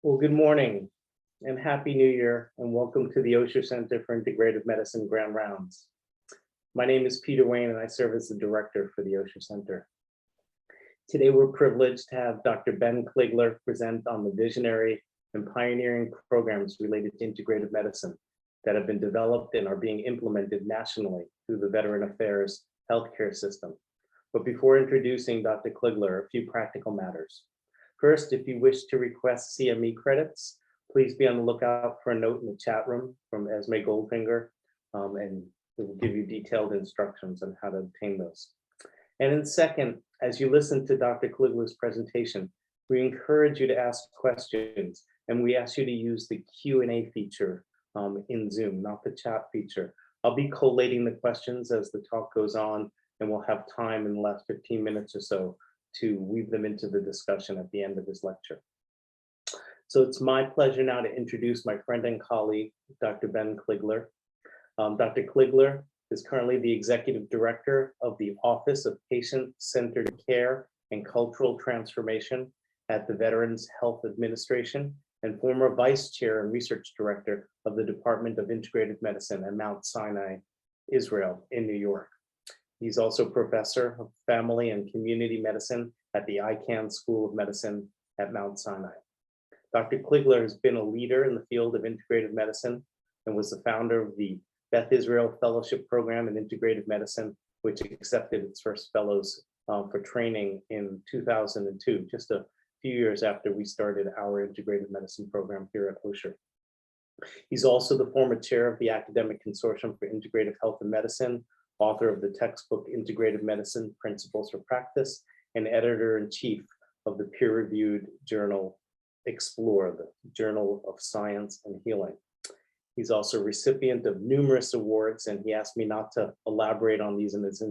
Well, good morning and Happy New Year, and welcome to the Osher Center for Integrative Medicine Grand Rounds. My name is Peter Wayne, and I serve as the director for the Osher Center. Today, we're privileged to have Dr. Ben Kligler present on the visionary and pioneering programs related to integrative medicine that have been developed and are being implemented nationally through the Veteran Affairs healthcare system. But before introducing Dr. Kligler, a few practical matters. First, if you wish to request CME credits, please be on the lookout for a note in the chat room from Esme Goldfinger, and it will give you detailed instructions on how to obtain those. And then second, as you listen to Dr. Kligler's presentation, we encourage you to ask questions, and we ask you to use the Q&A feature in Zoom, not the chat feature. I'll be collating the questions as the talk goes on, and we'll have time in the last 15 minutes or so to weave them into the discussion at the end of this lecture. So it's my pleasure now to introduce my friend and colleague, Dr. Ben Kligler. Dr. Kligler is currently the Executive Director of the Office of Patient-Centered Care and Cultural Transformation at the Veterans Health Administration and former Vice Chair and Research Director of the Department of Integrative Medicine at Mount Sinai, Israel in New York. He's also Professor of Family and Community Medicine at the cant School of Medicine at Mount Sinai. Dr. Kligler has been a leader in the field of integrative medicine and was the founder of the Beth Israel Fellowship Program in Integrative Medicine, which accepted its first fellows for training in 2002, just a few years after we started our integrative medicine program here at Osher. He's also the former chair of the Academic Consortium for Integrative Health and Medicine, author of the textbook Integrative Medicine Principles for Practice, and editor-in-chief of the peer-reviewed journal Explore, the Journal of Science and Healing. He's also a recipient of numerous awards, and he asked me not to elaborate on these in his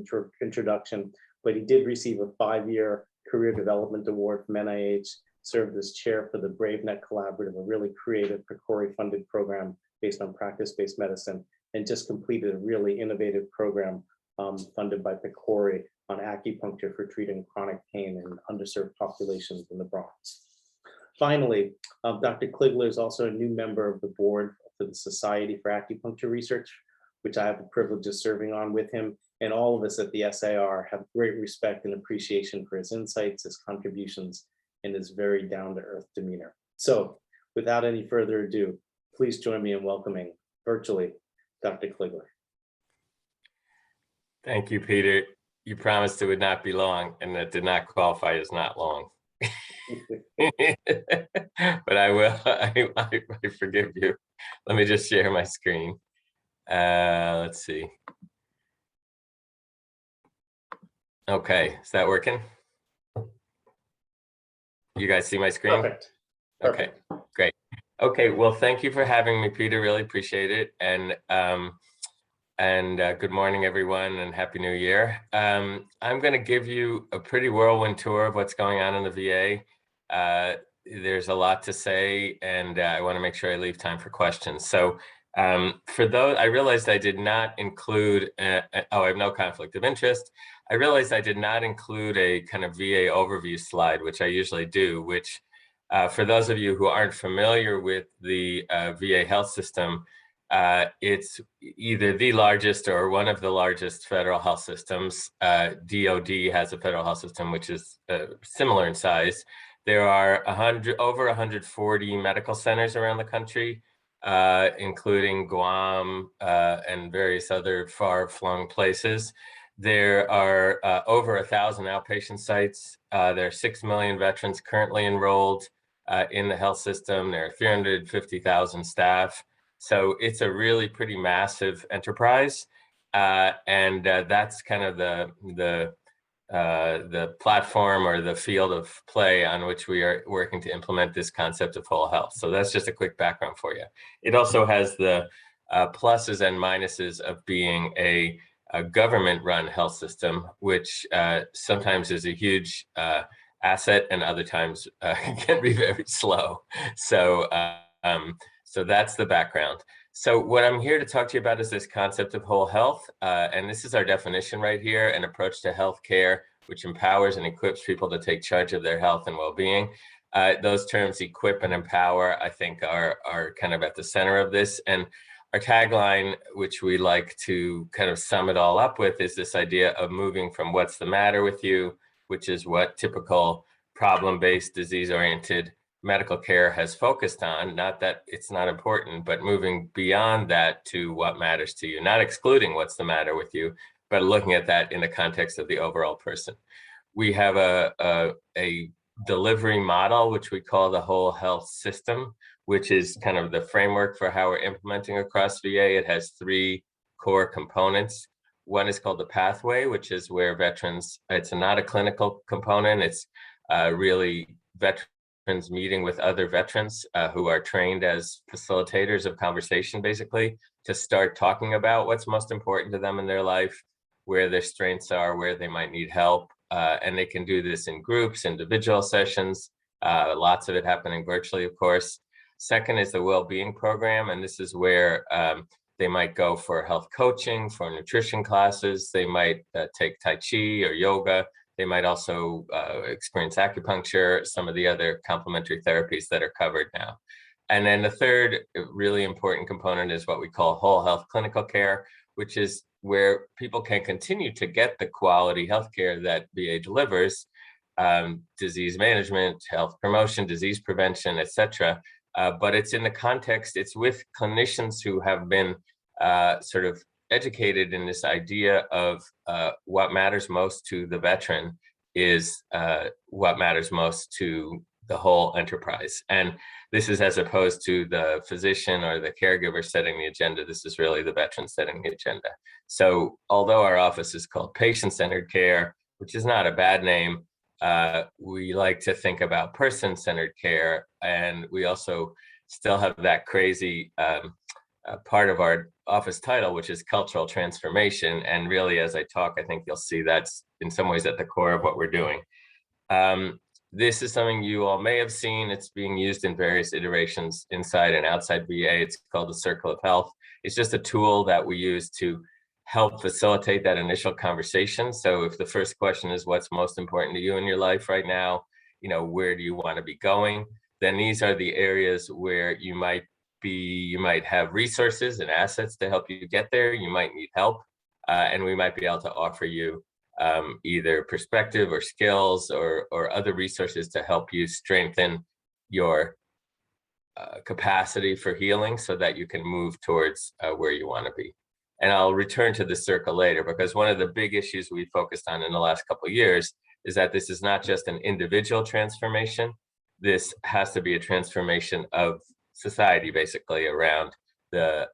introduction, but he did receive a 5-year Career Development Award from NIH, served as chair for the BraveNet Collaborative, a really creative PCORI-funded program based on practice-based medicine, and just completed a really innovative program funded by PCORI on acupuncture for treating chronic pain in underserved populations in the Bronx. Finally, Dr. Kligler is also a new member of the board for the Society for Acupuncture Research, which I have the privilege of serving on with him. And all of us at the SAR have great respect and appreciation for his insights, his contributions, and his very down-to-earth demeanor. So without any further ado, please join me in welcoming virtually Dr. Kligler. Thank you, Peter. You promised it would not be long, and that did not qualify as not long. But I will. I forgive you. Let me just share my screen. Let's see. Okay, is that working? You guys see my screen? Perfect. Okay, great. Okay, well, thank you for having me, Peter. Really appreciate it. And good morning, everyone, and Happy New Year. I'm going to give you a pretty whirlwind tour of what's going on in the VA. There's a lot to say, and I want to make sure I leave time for questions. So for those, I realized I did not include, I have no conflict of interest. I realized I did not include a kind of VA overview slide, which I usually do, which for those of you who aren't familiar with the VA health system, it's either the largest or one of the largest federal health systems. DOD has a federal health system which is similar in size. There are over 140 medical centers around the country, including Guam and various other far-flung places. There are over 1,000 outpatient sites. There are 6 million veterans currently enrolled in the health system. There are 350,000 staff. So it's a really pretty massive enterprise, and that's kind of the platform or the field of play on which we are working to implement this concept of whole health. So that's just a quick background for you. It also has the pluses and minuses of being a government-run health system, which sometimes is a huge asset and other times can be very slow. So that's the background. So what I'm here to talk to you about is this concept of whole health. And this is our definition right here: an approach to healthcare which empowers and equips people to take charge of their health and well-being. Those terms, equip and empower, I think are kind of at the center of this. And our tagline, which we like to kind of sum it all up with, is this idea of moving from what's the matter with you, which is what typical problem-based, disease-oriented medical care has focused on. Not that it's not important, but moving beyond that to what matters to you, not excluding what's the matter with you, but looking at that in the context of the overall person. We have a delivery model, which we call the whole health system, which is kind of the framework for how we're implementing across VA. It has three core components. One is called the pathway, which is where veterans, it's not a clinical component, it's really veterans meeting with other veterans who are trained as facilitators of conversation, basically, to start talking about what's most important to them in their life, where their strengths are, where they might need help. And they can do this in groups, individual sessions, lots of it happening virtually, of course. Second is the WellBeing program, and this is where they might go for health coaching, for nutrition classes. They might take Tai Chi or yoga. They might also experience acupuncture, some of the other complementary therapies that are covered now. And then the third really important component is what we call whole health clinical care, which is where people can continue to get the quality healthcare that VA delivers, disease management, health promotion, disease prevention, et cetera. But it's in the context, it's with clinicians who have been sort of educated in this idea of what matters most to the veteran is what matters most to the whole enterprise. And this is as opposed to the physician or the caregiver setting the agenda. This is really the veteran setting the agenda. So although our office is called patient-centered care, which is not a bad name, we like to think about person-centered care. And we also still have that crazy part of our office title, which is cultural transformation. And really, as I talk, I think you'll see that's in some ways at the core of what we're doing. This is something you all may have seen. It's being used in various iterations inside and outside VA. It's called the Circle of Health. It's just a tool that we use to help facilitate that initial conversation. So if the first question is what's most important to you in your life right now, where do you want to be going? Then these are the areas where you might have resources and assets to help you get there. You might need help, and we might be able to offer you either perspective or skills or other resources to help you strengthen your capacity for healing so that you can move towards where you want to be. And I'll return to the circle later, because one of the big issues we focused on in the last couple of years is that this is not just an individual transformation. This has to be a transformation of society, basically, around the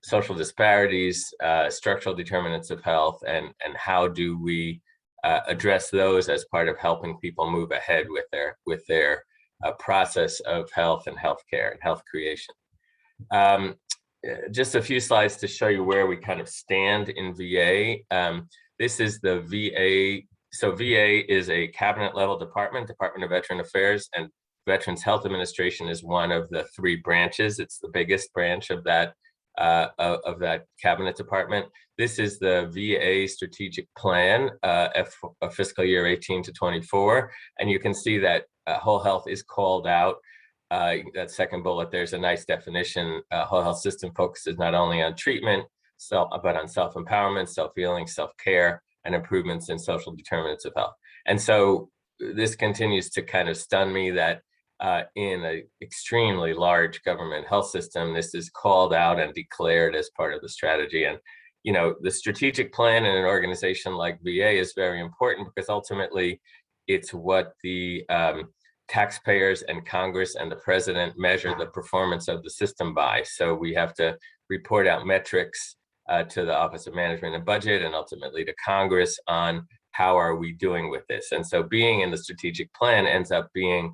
social disparities, structural determinants of health, and how do we address those as part of helping people move ahead with their process of health and healthcare and health creation. Just a few slides to show you where we kind of stand in VA. This is the VA. So VA is a cabinet level department, Department of Veteran Affairs, and Veterans Health Administration is one of the three branches. It's the biggest branch of that cabinet department. This is the VA strategic plan of fiscal year 18 to 24. And you can see that whole health is called out. That second bullet, there's a nice definition. Whole health system focuses not only on treatment, but on self-empowerment, self-healing, self-care, and improvements in social determinants of health. And so this continues to kind of stun me that in an extremely large government health system, this is called out and declared as part of the strategy. And, the strategic plan in an organization like VA is very important because ultimately it's what the taxpayers and Congress and the president measure the performance of the system by. So we have to report out metrics to the Office of Management and Budget and ultimately to Congress on how are we doing with this. And so being in the strategic plan ends up being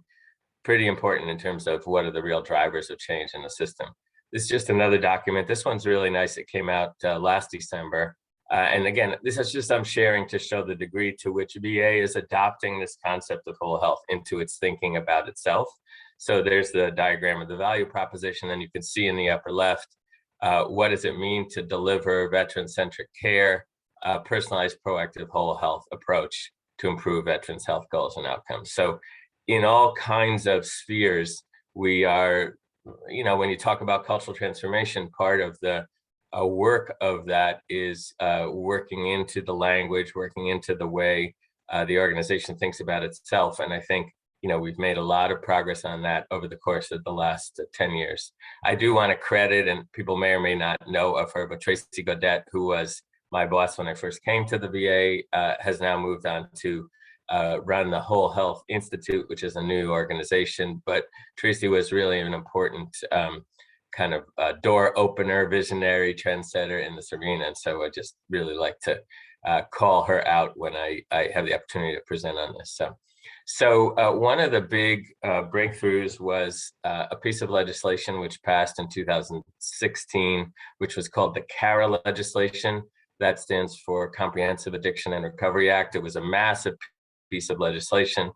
pretty important in terms of what are the real drivers of change in the system. This is just another document. This one's really nice. It came out last December. And again, this is just I'm sharing to show the degree to which VA is adopting this concept of whole health into its thinking about itself. So there's the diagram of the value proposition, and you can see in the upper left, what does it mean to deliver veteran-centric care, personalized, proactive whole health approach to improve veterans' health goals and outcomes. So in all kinds of spheres. We are, when you talk about cultural transformation, part of the work of that is working into the language, working into the way the organization thinks about itself. And I think, we've made a lot of progress on that over the course of the last 10 years. I do want to credit, and people may or may not know of her, but Tracy Godet, who was my boss when I first came to the VA, has now moved on to run the Whole Health Institute, which is a new organization. But Tracy was really an important kind of door opener, visionary, trendsetter in this arena. And so I just really like to call her out when I have the opportunity to present on this. So one of the big breakthroughs was a piece of legislation which passed in 2016, which was called the Cara Legislation. That stands for Comprehensive Addiction and Recovery Act. It was a massive piece of legislation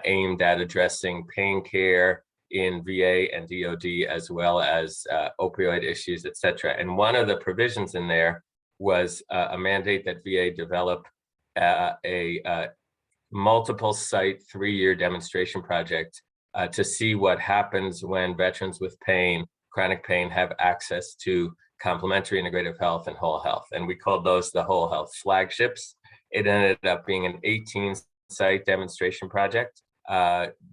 aimed at addressing pain care in VA and DOD, as well as opioid issues, et cetera. And one of the provisions in there was a mandate that VA develop a multiple site 3-year demonstration project to see what happens when veterans with pain, chronic pain, have access to complementary integrative health and whole health. And we called those the Whole Health Flagships. It ended up being an 18-site demonstration project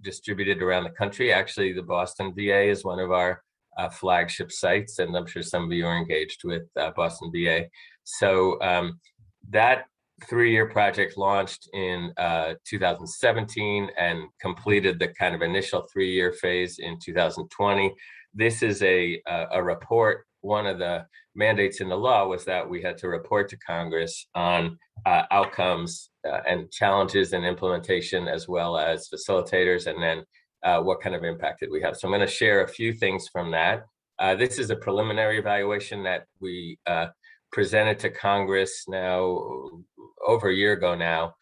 distributed around the country. Actually, the Boston VA is one of our flagship sites, and I'm sure some of you are engaged with Boston VA. So that 3-year project launched in 2017 and completed the kind of initial 3-year phase in 2020. This is a report. One of the mandates in the law was that we had to report to Congress on outcomes and challenges in implementation, as well as facilitators, and then what kind of impact did we have. So I'm going to share a few things from that. This is a preliminary evaluation that we presented to Congress now over a year ago now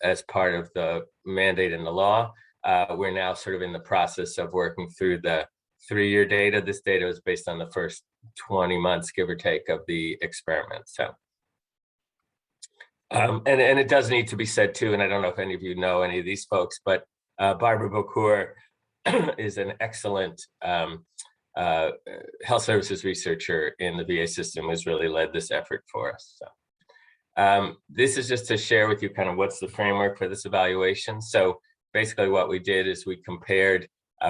as part of the mandate in the law. We're now sort of in the process of working through the 3-year data. This data is based on the first 20 months, give or take, of the experiment. So, and it does need to be said too, and I don't know if any of you know any of these folks, but Barbara Bocour is an excellent health services researcher in the VA system, who's really led this effort for us. So this is just to share with you kind of what's the framework for this evaluation. So basically what we did is we compared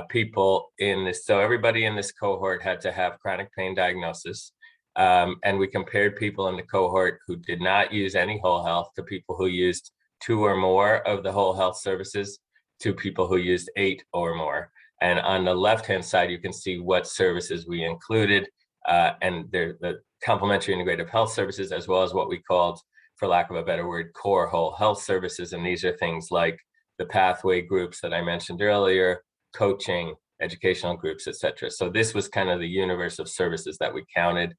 people in this, so everybody in this cohort had to have chronic pain diagnosis, and we compared people in the cohort who did not use any whole health to people who used 2 or more of the whole health services to people who used 8 or more. And on the left-hand side, you can see what services we included, and they're the complementary integrative health services, as well as what we called, for lack of a better word, core whole health services. And these are things like the pathway groups that I mentioned earlier, coaching, educational groups, et cetera. So this was kind of the universe of services that we counted.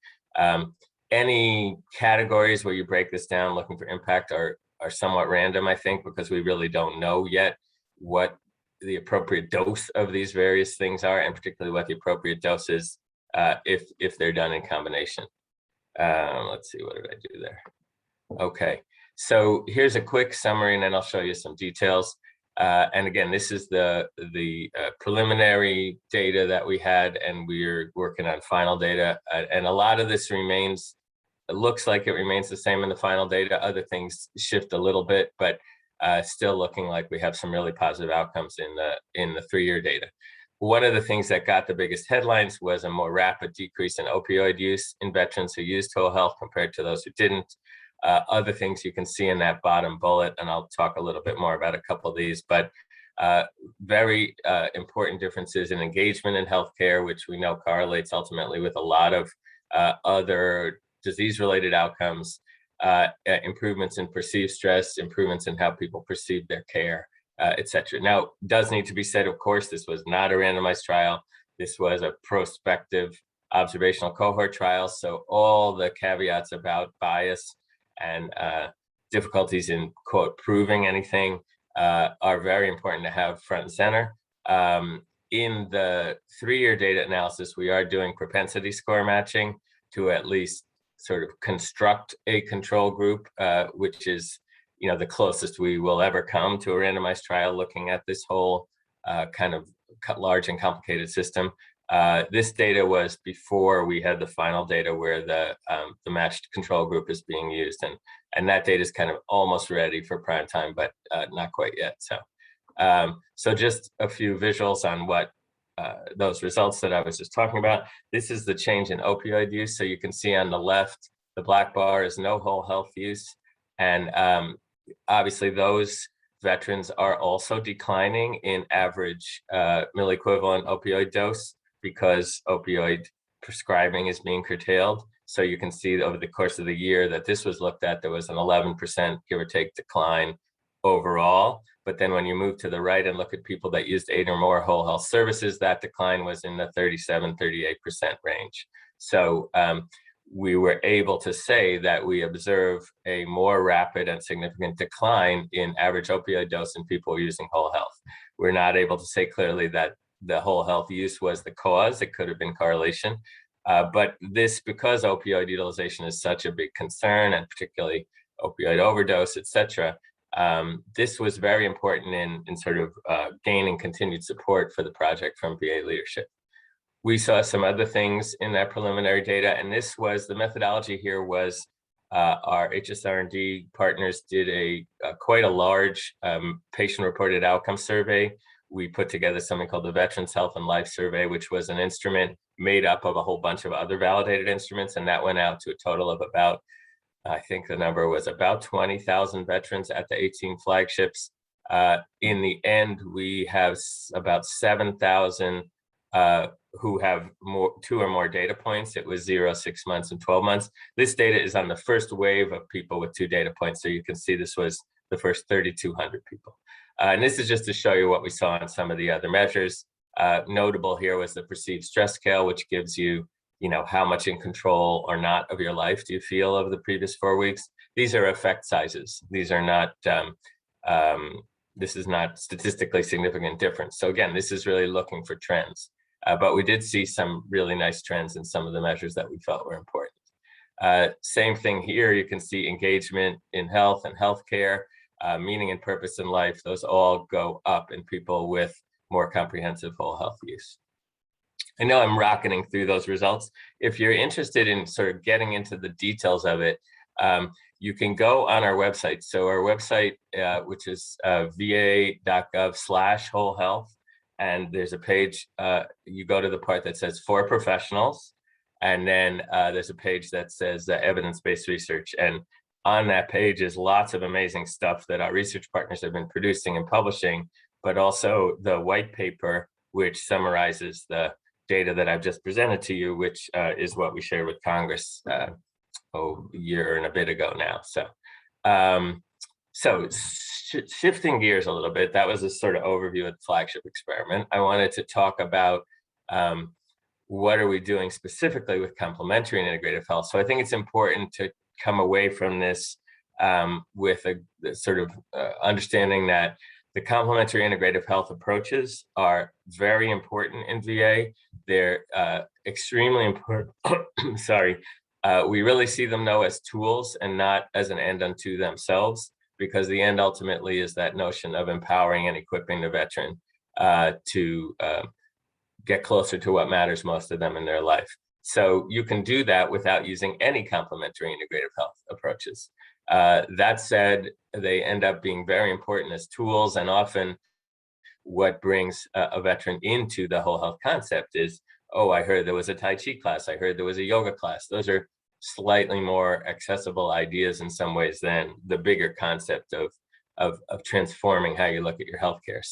Any categories where you break this down looking for impact are somewhat random, I think, because we really don't know yet what the appropriate dose of these various things are, and particularly what the appropriate dose is if they're done in combination. Let's see, what did I do there? Okay, so here's a quick summary, and then I'll show you some details. And again, this is the preliminary data that we had, and we're working on final data. And a lot of this remains, it looks like it remains the same in the final data. Other things shift a little bit, but still looking like we have some really positive outcomes in the 3-year data. One of the things that got the biggest headlines was a more rapid decrease in opioid use in veterans who used whole health compared to those who didn't. Other things you can see in that bottom bullet, and I'll talk a little bit more about a couple of these, but very important differences in engagement in healthcare, which we know correlates ultimately with a lot of other disease-related outcomes, improvements in perceived stress, improvements in how people perceive their care, et cetera. Now, it does need to be said, of course, this was not a randomized trial. This was a prospective observational cohort trial. So all the caveats about bias and difficulties in, quote, proving anything are very important to have front and center. In the 3-year data analysis, we are doing propensity score matching to at least sort of construct a control group, which is the closest we will ever come to a randomized trial looking at this whole kind of large and complicated system. This data was before we had the final data where the matched control group is being used, and that data is kind of almost ready for prime time, but not quite yet. So just a few visuals on what those results that I was just talking about. This is the change in opioid use. So you can see on the left, the black bar is no whole health use, and obviously those veterans are also declining in average milliequivalent opioid dose because opioid prescribing is being curtailed. So you can see over the course of the year that this was looked at, there was an 11% give or take decline overall. But then when you move to the right and look at people that used 8 or more whole health services, that decline was in the 37, 38% range. So we were able to say that we observe a more rapid and significant decline in average opioid dose in people using whole health. We're not able to say clearly that the whole health use was the cause. It could have been correlation. But this, because opioid utilization is such a big concern, and particularly opioid overdose, et cetera, this was very important in sort of gaining continued support for the project from VA leadership. We saw some other things in that preliminary data, and this was, the methodology here was our HSR&D partners did quite a large patient-reported outcome survey. We put together something called the Veterans Health and Life Survey, which was an instrument made up of a whole bunch of other validated instruments, and that went out to a total of about, I think the number was about 20,000 veterans at the 18 flagships. In the end, we have about 7,000 who have 2 or more data points. It was 0, 6 months, and 12 months. This data is on the first wave of people with 2 data points. So you can see this was the first 3,200 people. And this is just to show you what we saw on some of the other measures. Notable here was the perceived stress scale, which gives you, how much in control or not of your life do you feel over the previous 4 weeks. These are effect sizes. These are not, this is not statistically significant difference. So again, this is really looking for trends. But we did see some really nice trends in some of the measures that we felt were important. Same thing here, you can see engagement in health and healthcare, meaning and purpose in life. Those all go up in people with more comprehensive whole health use. I know I'm rocketing through those results. If you're interested in sort of getting into the details of it, you can go on our website. So our website, which is va.gov/whole health, and there's a page, you go to the part that says for professionals, and then there's a page that says evidence-based research. And on that page is lots of amazing stuff that our research partners have been producing and publishing, but also the white paper, which summarizes the data that I've just presented to you, which is what we shared with Congress a year and a bit ago now. So shifting gears a little bit, that was a sort of overview of the flagship experiment. I wanted to talk about what are we doing specifically with complementary and integrative health. So I think it's important to come away from this with a sort of understanding that the complementary integrative health approaches are very important in VA. They're extremely important. Sorry. We really see them though as tools and not as an end unto themselves, because the end ultimately is that notion of empowering and equipping the veteran to get closer to what matters most to them in their life. So you can do that without using any complementary integrative health approaches. That said, they end up being very important as tools, and often what brings a veteran into the whole health concept is, oh, I heard there was a Tai Chi class, I heard there was a yoga class. Those are slightly more accessible ideas in some ways than the bigger concept of transforming how you look at your healthcare.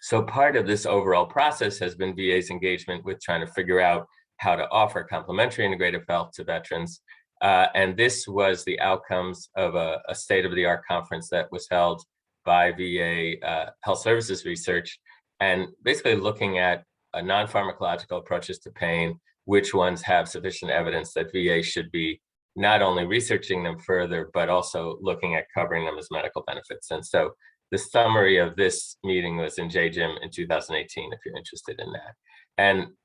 So part of this overall process has been VA's engagement with trying to figure out how to offer complementary integrative health to veterans. And this was the outcomes of a state-of-the-art conference that was held by VA Health Services Research, and basically looking at non-pharmacological approaches to pain, which ones have sufficient evidence that VA should be not only researching them further, but also looking at covering them as medical benefits. And so the summary of this meeting was in JGIM in 2018, if you're interested in that.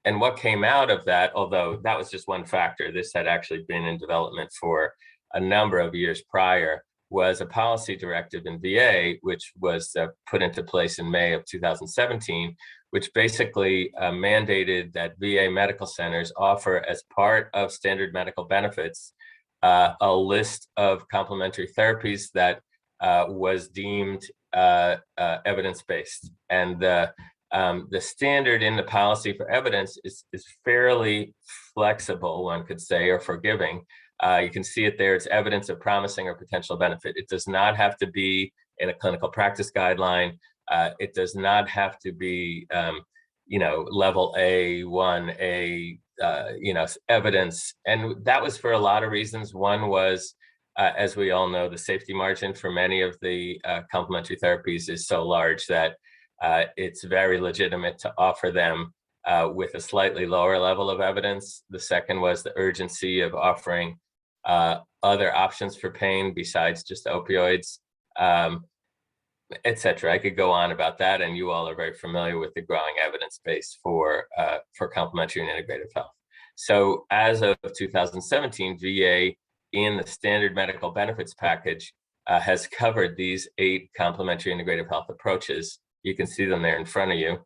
And what came out of that, although that was just one factor, this had actually been in development for a number of years prior, was a policy directive in VA, which was put into place in May of 2017, which basically mandated that VA medical centers offer, as part of standard medical benefits, a list of complementary therapies that was deemed evidence-based. And the standard in the policy for evidence is fairly flexible, one could say, or forgiving. You can see it there. It's evidence of promising or potential benefit. It does not have to be in a clinical practice guideline. It does not have to be, level A1A, evidence. And that was for a lot of reasons. One was, as we all know, the safety margin for many of the complementary therapies is so large that it's very legitimate to offer them with a slightly lower level of evidence. The second was the urgency of offering other options for pain besides just opioids, et cetera. I could go on about that, and you all are very familiar with the growing evidence base for complementary and integrative health. So as of 2017, VA in the standard medical benefits package has covered these 8 complementary integrative health approaches. You can see them there in front of you.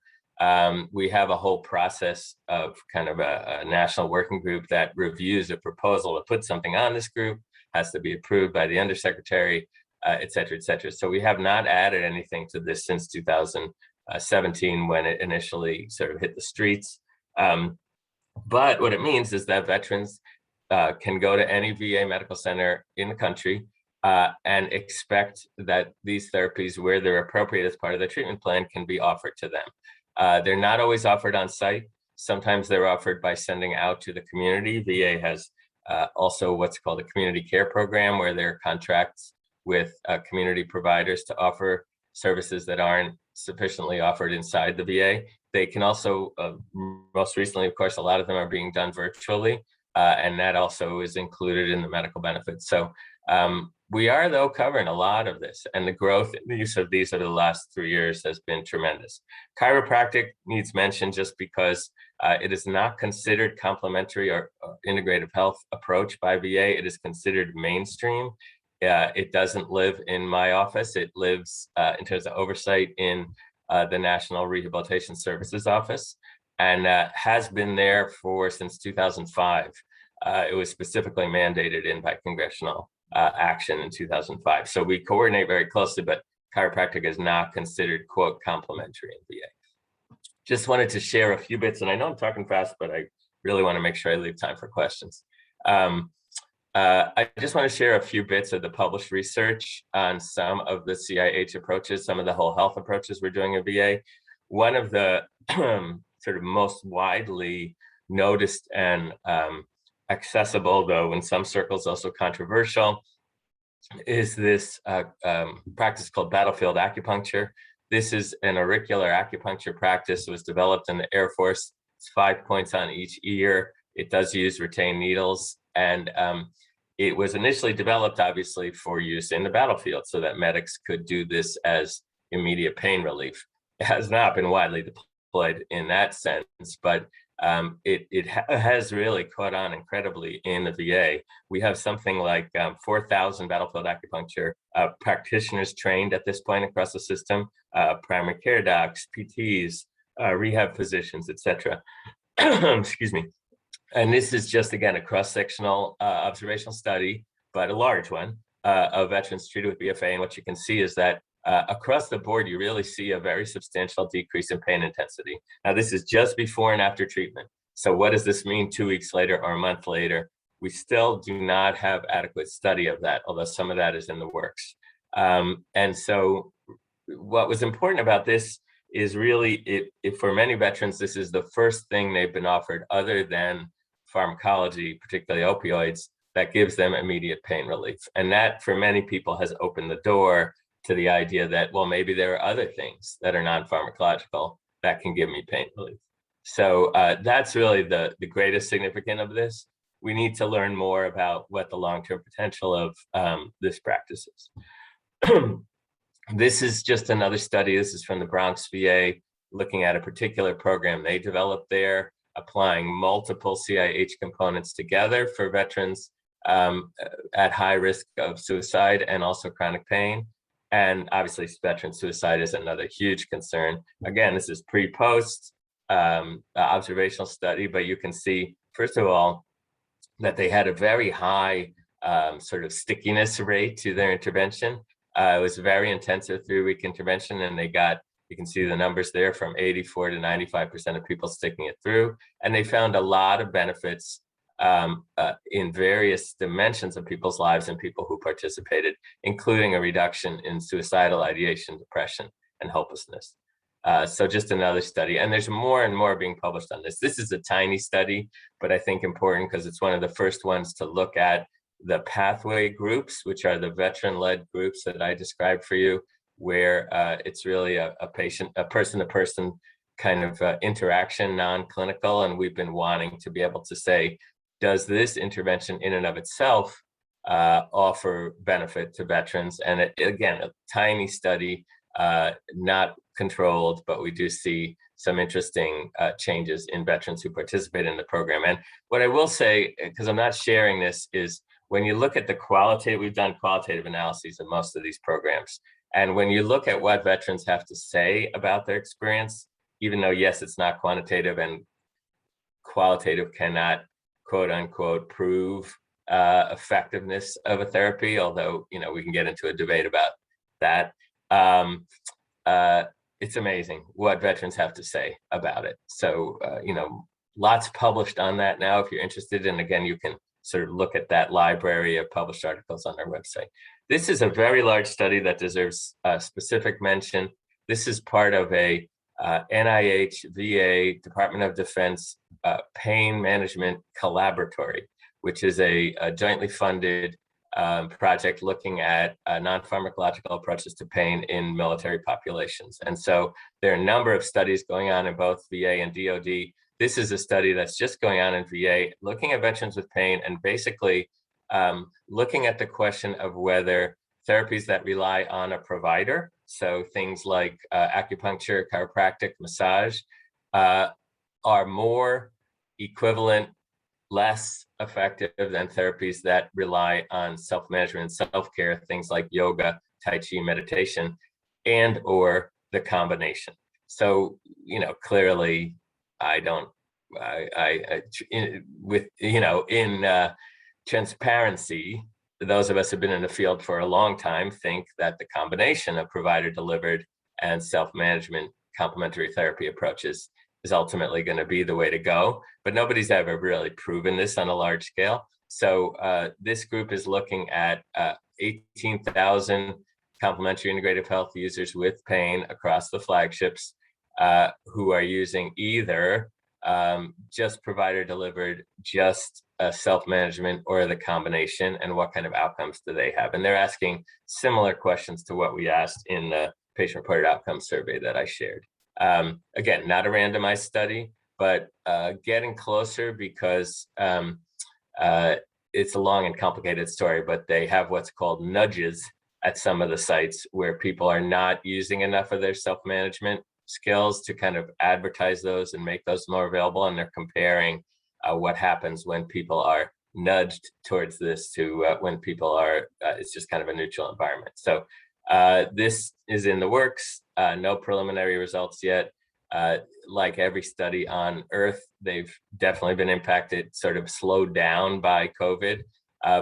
We have a whole process of kind of a national working group that reviews a proposal to put something on this group, has to be approved by the undersecretary, et cetera, et cetera. So we have not added anything to this since 2017 when it initially sort of hit the streets. But what it means is that veterans can go to any VA medical center in the country and expect that these therapies, where they're appropriate as part of the treatment plan, can be offered to them. They're not always offered on site. Sometimes they're offered by sending out to the community. VA has also what's called a community care program, where there are contracts with community providers to offer services that aren't sufficiently offered inside the VA. They can also, most recently, of course, a lot of them are being done virtually, and that also is included in the medical benefits. So we are, though, covering a lot of this, and the growth in the use of these over the last 3 years has been tremendous. Chiropractic needs mention just because it is not considered complementary or integrative health approach by VA. It is considered mainstream. It doesn't live in my office. It lives in terms of oversight in the National Rehabilitation Services Office, and has been there since 2005. It was specifically mandated in by congressional action in 2005. So we coordinate very closely, but chiropractic is not considered, quote, complementary in VA. Just wanted to share a few bits, and I know I'm talking fast, but I really want to make sure I leave time for questions. I just want to share a few bits of the published research on some of the CIH approaches, some of the whole health approaches we're doing in VA. One of the sort of most widely noticed and accessible, though in some circles also controversial, is this practice called battlefield acupuncture. This is an auricular acupuncture practice. It was developed in the Air Force. It's 5 points on each ear. It does use retained needles, and it was initially developed, obviously, for use in the battlefield so that medics could do this as immediate pain relief. It has not been widely deployed in that sense, but it has really caught on incredibly in the VA. We have something like 4,000 battlefield acupuncture practitioners trained at this point across the system, primary care docs, PTs, rehab physicians, etc. Excuse me. And this is just, again, a cross-sectional observational study, but a large one, of veterans treated with BFA. And what you can see is that across the board, you really see a very substantial decrease in pain intensity. Now, this is just before and after treatment. So what does this mean 2 weeks later or a month later? We still do not have adequate study of that, although some of that is in the works. And so what was important about this is really, for many veterans, this is the first thing they've been offered other than pharmacology, particularly opioids, that gives them immediate pain relief. And that, for many people, has opened the door to the idea that, well, maybe there are other things that are non-pharmacological that can give me pain relief. So that's really the greatest significance of this. We need to learn more about what the long-term potential of this practice is. This is just another study. This is from the Bronx VA, looking at a particular program they developed there, applying multiple CIH components together for veterans at high risk of suicide and also chronic pain. And obviously veteran suicide is another huge concern. Again, this is pre-post observational study, but you can see, first of all, that they had a very high sort of stickiness rate to their intervention. It was a very intensive 3-week intervention, and they got, you can see the numbers there, from 84 to 95% of people sticking it through. And they found a lot of benefits in various dimensions of people's lives and people who participated, including a reduction in suicidal ideation, depression, and hopelessness. So just another study, and there's more and more being published on this. This is a tiny study, but I think important because it's one of the first ones to look at the pathway groups, which are the veteran-led groups that I described for you, where it's really a person-to-person kind of interaction, non-clinical, and we've been wanting to be able to say, does this intervention in and of itself offer benefit to veterans? And again, a tiny study, not controlled, but we do see some interesting changes in veterans who participate in the program. And what I will say, because I'm not sharing this, is when you look at the qualitative, we've done qualitative analyses of most of these programs. And when you look at what veterans have to say about their experience, even though, yes, it's not quantitative and qualitative cannot, quote unquote, prove effectiveness of a therapy, although, you know, we can get into a debate about that. It's amazing what veterans have to say about it. So, you know, lots published on that now if you're interested. And again, you can sort of look at that library of published articles on our website. This is a very large study that deserves specific mention. This is part of a NIH, VA, Department of Defense pain management collaboratory, which is a jointly funded project looking at non-pharmacological approaches to pain in military populations. And so there are a number of studies going on in both VA and DoD. This is a study that's just going on in VA, looking at veterans with pain and basically looking at the question of whether therapies that rely on a provider, so things like acupuncture, chiropractic, massage, are more equivalent, less effective than therapies that rely on self-management and self-care, things like yoga, tai chi, meditation, and or the combination. So, you know, clearly in transparency, those of us who've been in the field for a long time think that the combination of provider delivered and self-management complementary therapy approaches is ultimately going to be the way to go, but nobody's ever really proven this on a large scale. So this group is looking at 18,000 complementary integrative health users with pain across the flagships who are using either just provider delivered, just self-management, or the combination, and what kind of outcomes do they have? And they're asking similar questions to what we asked in the patient-reported outcome survey that I shared. Again, not a randomized study, but getting closer because it's a long and complicated story, but they have what's called nudges at some of the sites where people are not using enough of their self-management skills to kind of advertise those and make those more available. And they're comparing what happens when people are nudged towards this to when people are, it's just kind of a neutral environment. So this is in the works, no preliminary results yet. Like every study on Earth, they've definitely been impacted, sort of slowed down by COVID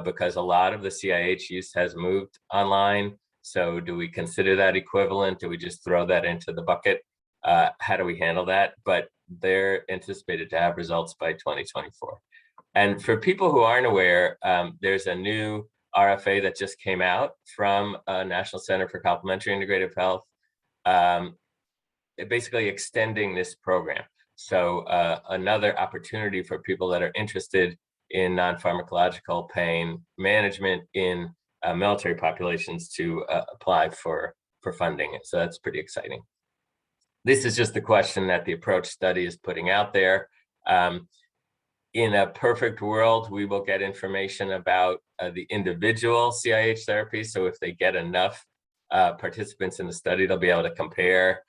because a lot of the CIH use has moved online. So do we consider that equivalent? Do we just throw that into the bucket? How do we handle that? But they're anticipated to have results by 2024. And for people who aren't aware, there's a new RFA that just came out from National Center for Complementary Integrative Health, basically extending this program. So another opportunity for people that are interested in non-pharmacological pain management in military populations to apply for funding. So that's pretty exciting. This is just the question that the approach study is putting out there. In a perfect world, we will get information about the individual CIH therapy. So if they get enough participants in the study, they'll be able to compare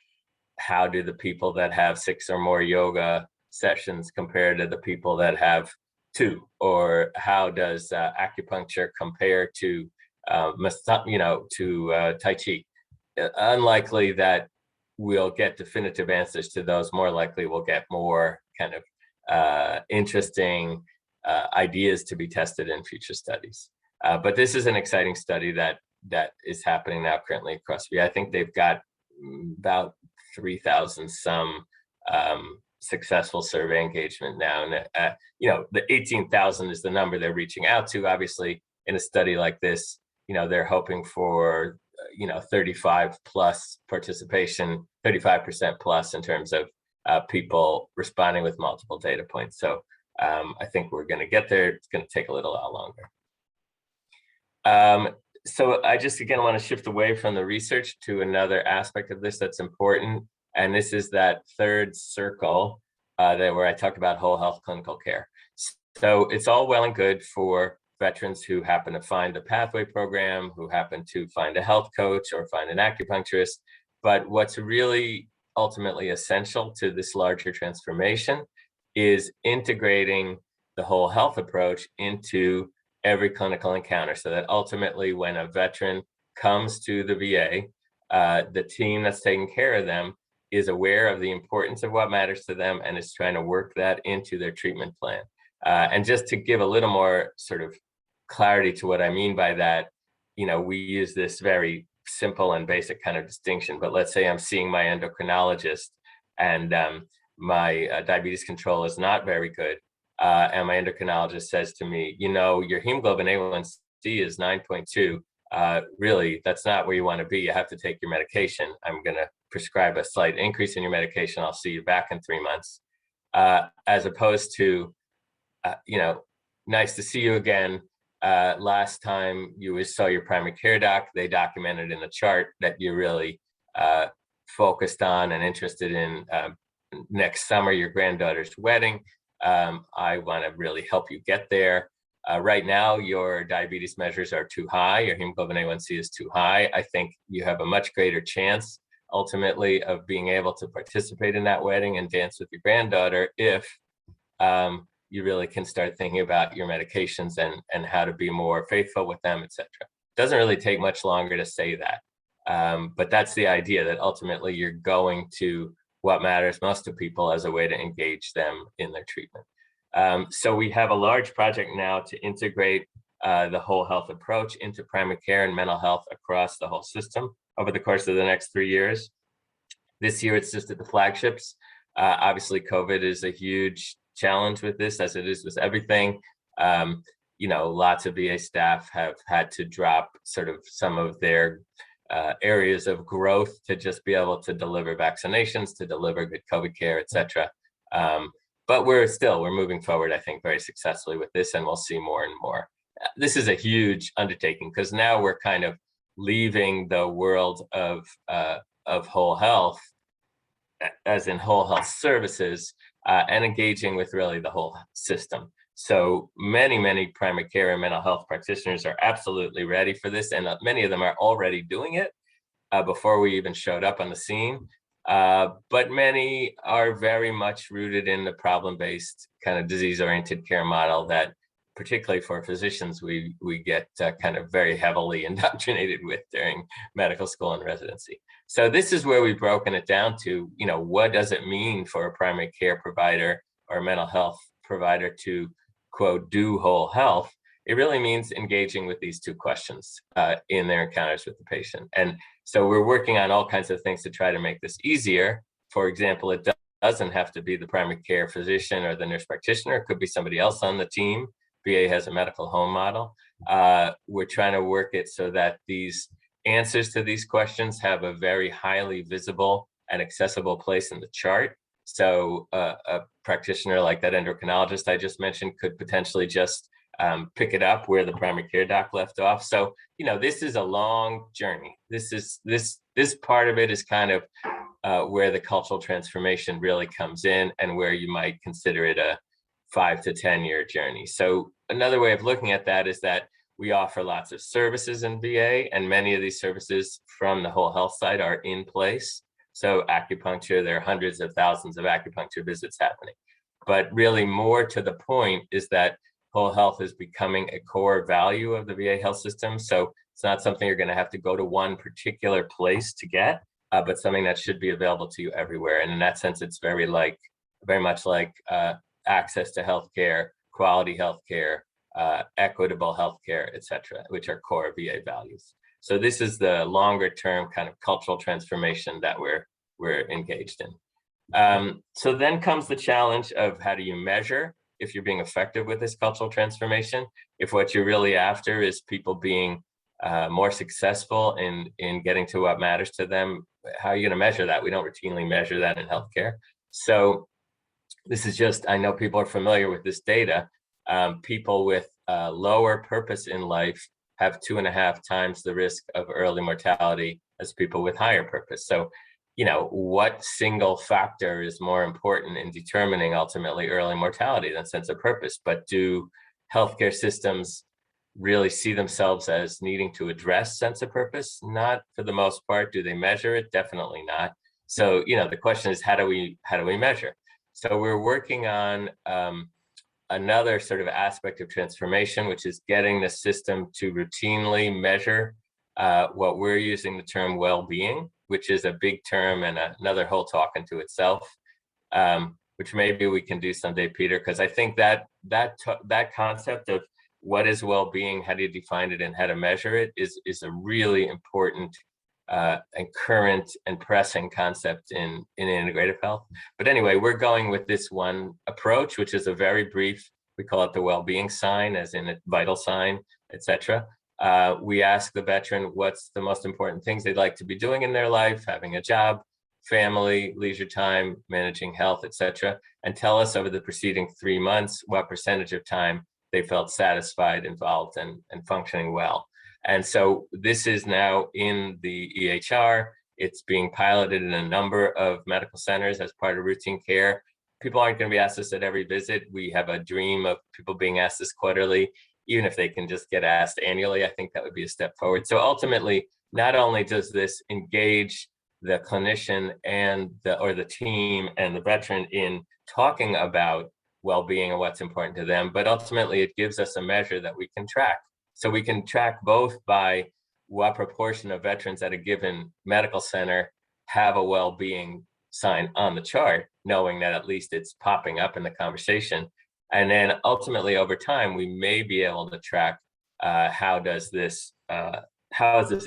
how do the people that have 6 or more yoga sessions compare to the people that have or how does acupuncture compare to Tai Chi? Unlikely that we'll get definitive answers to those. More likely we'll get more kind of interesting ideas to be tested in future studies. But this is an exciting study that is happening now currently across VA. I think they've got about 3,000 some successful survey engagement now. And, the 18,000 is the number they're reaching out to. Obviously, in a study like this, they're hoping for, 35 plus participation, 35% plus in terms of people responding with multiple data points. So I think we're going to get there. It's going to take a little while longer. So I just, again, want to shift away from the research to another aspect of this that's important. And this is that third circle where I talk about whole health clinical care. So it's all well and good for veterans who happen to find a pathway program, who happen to find a health coach or find an acupuncturist. But what's really ultimately essential to this larger transformation is integrating the whole health approach into every clinical encounter, so that ultimately when a veteran comes to the VA, the team that's taking care of them is aware of the importance of what matters to them and is trying to work that into their treatment plan. And just to give a little more sort of clarity to what I mean by that, we use this very simple and basic kind of distinction, but let's say I'm seeing my endocrinologist and my diabetes control is not very good. And my endocrinologist says to me, your hemoglobin A1C is 9.2. Really, that's not where you want to be. You have to take your medication. I'm going to prescribe a slight increase in your medication. I'll see you back in 3 months. As opposed to, nice to see you again. Last time you saw your primary care doc, they documented in the chart that you're really focused on and interested in next summer, your granddaughter's wedding. I want to really help you get there. Right now, your diabetes measures are too high. Your hemoglobin A1C is too high. I think you have a much greater chance ultimately of being able to participate in that wedding and dance with your granddaughter if you really can start thinking about your medications and how to be more faithful with them, etc. Doesn't really take much longer to say that. But that's the idea, that ultimately you're going to what matters most to people as a way to engage them in their treatment. So we have a large project now to integrate the whole health approach into primary care and mental health across the whole system over the course of the next 3 years. This year, it's just at the flagships. Obviously, COVID is a huge challenge with this, as it is with everything. Lots of VA staff have had to drop sort of some of their areas of growth to just be able to deliver vaccinations, to deliver good COVID care, et cetera. But we're moving forward, I think, very successfully with this, and we'll see more and more. This is a huge undertaking because now we're kind of leaving the world of whole health, as in whole health services, and engaging with really the whole system. So many primary care and mental health practitioners are absolutely ready for this, and many of them are already doing it before we even showed up on the scene. But many are very much rooted in the problem-based kind of disease-oriented care model that, particularly for physicians, we get kind of very heavily indoctrinated with during medical school and residency. So this is where we've broken it down to, what does it mean for a primary care provider or a mental health provider to, quote, do whole health? It really means engaging with these two questions in their encounters with the patient. And so we're working on all kinds of things to try to make this easier. For example, it doesn't have to be the primary care physician or the nurse practitioner. It could be somebody else on the team. VA has a medical home model. We're trying to work it so that these answers to these questions have a very highly visible and accessible place in the chart. So a practitioner like that endocrinologist I just mentioned could potentially just pick it up where the primary care doc left off. So, this is a long journey. This part of it is kind of where the cultural transformation really comes in, and where you might consider it a 5 to 10 year journey. So another way of looking at that is that we offer lots of services in VA, and many of these services from the whole health side are in place. So acupuncture, there are hundreds of thousands of acupuncture visits happening. But really more to the point is that whole health is becoming a core value of the VA health system. So it's not something you're going to have to go to one particular place to get, but something that should be available to you everywhere. And in that sense, it's very much like access to healthcare, quality healthcare, equitable healthcare, et cetera, which are core VA values. So this is the longer term kind of cultural transformation that we're engaged in. So then comes the challenge of how do you measure if you're being effective with this cultural transformation? If what you're really after is people being more successful in getting to what matters to them, how are you going to measure that? We don't routinely measure that in healthcare. So this is just, I know people are familiar with this data. People with lower purpose in life have 2.5 times the risk of early mortality as people with higher purpose. So, what single factor is more important in determining ultimately early mortality than sense of purpose? But do healthcare systems really see themselves as needing to address sense of purpose? Not for the most part. Do they measure it? Definitely not. So, the question is, how do we measure? So we're working on another sort of aspect of transformation, which is getting the system to routinely measure what we're using the term well-being, which is a big term and another whole talk into itself, which maybe we can do someday, Peter, because I think that concept of what is well-being, how do you define it, and how to measure it is a really important and current and pressing concept in integrative health. But anyway, we're going with this one approach, which is a very brief, we call it the WellBeing Sign, as in a vital sign, etc. We ask the veteran what's the most important things they'd like to be doing in their life, having a job, family, leisure time, managing health, etc., and tell us over the preceding 3 months what percentage of time they felt satisfied, involved, and functioning well. And so this is now in the EHR. It's being piloted in a number of medical centers as part of routine care. People aren't going to be asked this at every visit. We have a dream of people being asked this quarterly. Even if they can just get asked annually, I think that would be a step forward. So ultimately, not only does this engage the clinician and the team and the veteran in talking about well-being and what's important to them, but ultimately it gives us a measure that we can track. So we can track both by what proportion of veterans at a given medical center have a well-being sign on the chart, knowing that at least it's popping up in the conversation. And then ultimately over time, we may be able to track how is this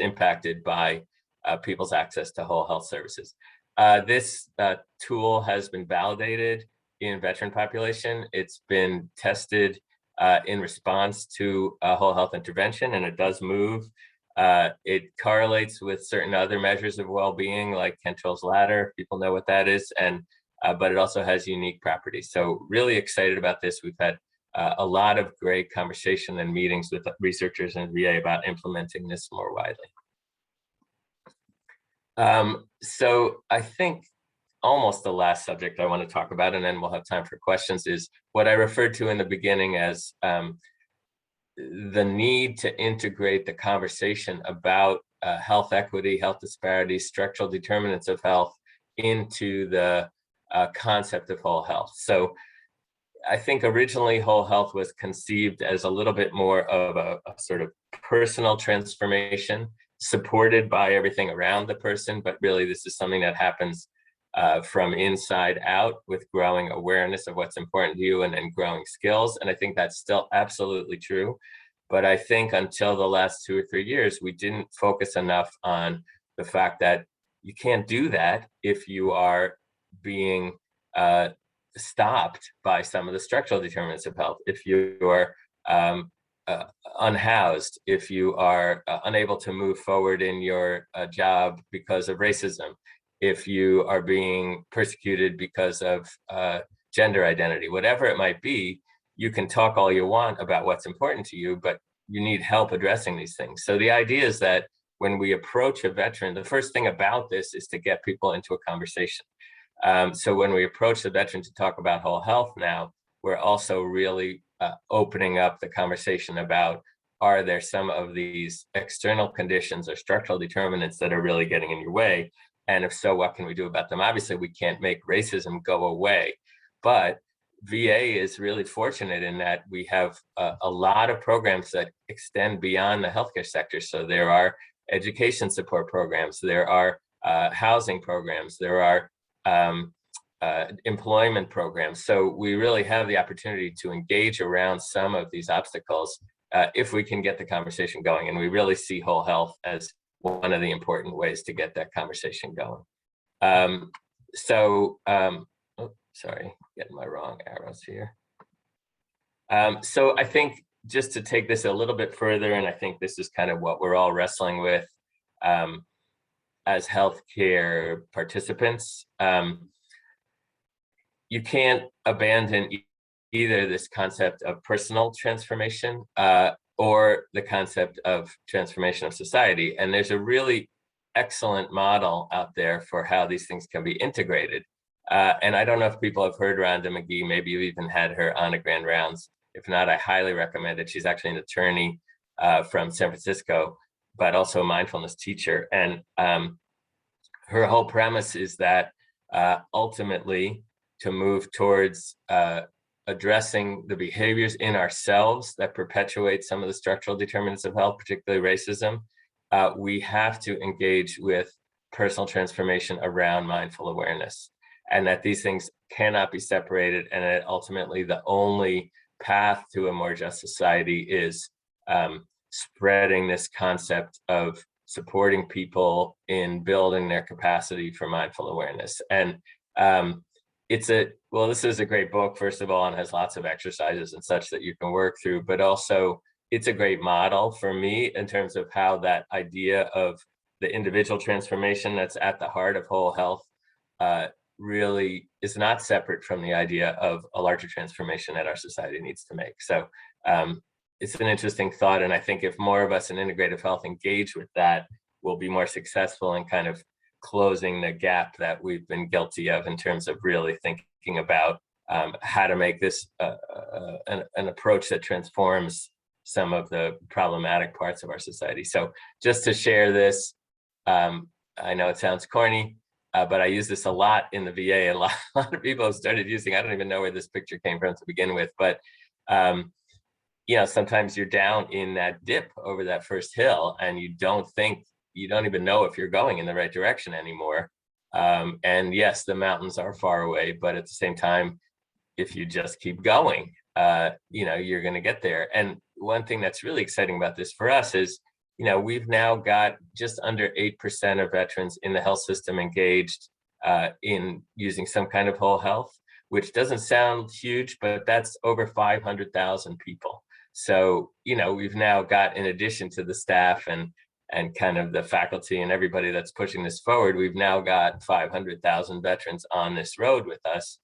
impacted by people's access to whole health services. This tool has been validated in veteran population. It's been tested in response to a whole health intervention, and it does move. It correlates with certain other measures of well-being, like Cantrell's ladder. People know what that is, and but it also has unique properties. So really excited about this. We've had a lot of great conversation and meetings with researchers and VA about implementing this more widely. So I think almost the last subject I want to talk about, and then we'll have time for questions, is what I referred to in the beginning as the need to integrate the conversation about health equity, health disparities, structural determinants of health into the concept of whole health. So I think originally whole health was conceived as a little bit more of a sort of personal transformation supported by everything around the person, but really this is something that happens from inside out with growing awareness of what's important to you and then growing skills. And I think that's still absolutely true. But I think until the last 2 or 3 years, we didn't focus enough on the fact that you can't do that if you are being stopped by some of the structural determinants of health. If you are unhoused, if you are unable to move forward in your job because of racism, if you are being persecuted because of gender identity, whatever it might be, you can talk all you want about what's important to you, but you need help addressing these things. So the idea is that when we approach a veteran, the first thing about this is to get people into a conversation. So when we approach the veteran to talk about whole health now, we're also really opening up the conversation about, are there some of these external conditions or structural determinants that are really getting in your way? And if so, what can we do about them? Obviously, we can't make racism go away, but VA is really fortunate in that we have a lot of programs that extend beyond the healthcare sector. So there are education support programs, there are housing programs, there are employment programs. So we really have the opportunity to engage around some of these obstacles if we can get the conversation going. And we really see whole health as one of the important ways to get that conversation going. Sorry, getting my wrong arrows here. So I think just to take this a little bit further, and I think this is kind of what we're all wrestling with as healthcare participants, you can't abandon either this concept of personal transformation or the concept of transformation of society. And there's a really excellent model out there for how these things can be integrated. And I don't know if people have heard Rhonda McGee, maybe you've even had her on a Grand Rounds. If not, I highly recommend it. She's actually an attorney from San Francisco, but also a mindfulness teacher. And her whole premise is that ultimately to move towards addressing the behaviors in ourselves that perpetuate some of the structural determinants of health, particularly racism, we have to engage with personal transformation around mindful awareness, and that these things cannot be separated, and that ultimately the only path to a more just society is spreading this concept of supporting people in building their capacity for mindful awareness. And this is a great book, first of all, and has lots of exercises and such that you can work through, but also it's a great model for me in terms of how that idea of the individual transformation that's at the heart of whole health really is not separate from the idea of a larger transformation that our society needs to make. So it's an interesting thought. And I think if more of us in integrative health engage with that, we'll be more successful in kind of closing the gap that we've been guilty of in terms of really thinking about how to make this an approach that transforms some of the problematic parts of our society. So just to share this, I know it sounds corny, but I use this a lot in the VA. A lot of people have started using, I don't even know where this picture came from to begin with, but sometimes you're down in that dip over that first hill and you don't even know if you're going in the right direction anymore. And yes, the mountains are far away, but at the same time, if you just keep going, you're going to get there. And one thing that's really exciting about this for us is, we've now got just under 8% of veterans in the health system engaged in using some kind of whole health, which doesn't sound huge, but that's over 500,000 people. So, we've now got, in addition to the staff and kind of the faculty and everybody that's pushing this forward, we've now got 500,000 veterans on this road with us,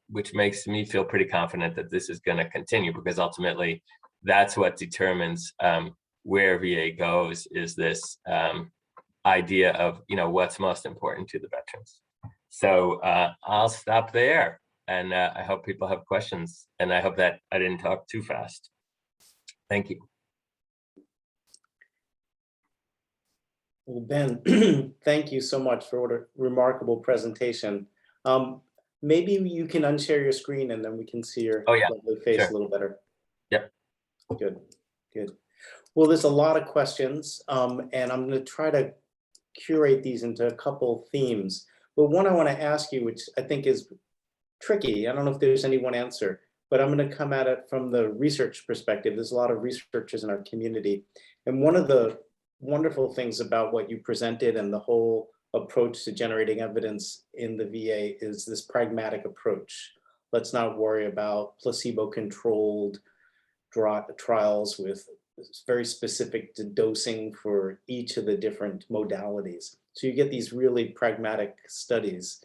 which makes me feel pretty confident that this is going to continue, because ultimately that's what determines where VA goes, is this idea of, what's most important to the veterans. So I'll stop there, and I hope people have questions, and I hope that I didn't talk too fast. Thank you. Well, Ben, thank you so much for what a remarkable presentation. Maybe you can unshare your screen and then we can see your lovely face a little better. Yep. Good. Well, there's a lot of questions, and I'm going to try to curate these into a couple themes. But one I want to ask you, which I think is tricky, I don't know if there's any one answer, but I'm going to come at it from the research perspective. There's a lot of researchers in our community. And one of the wonderful things about what you presented and the whole approach to generating evidence in the VA is this pragmatic approach. Let's not worry about placebo-controlled trials with very specific dosing for each of the different modalities. So you get these really pragmatic studies,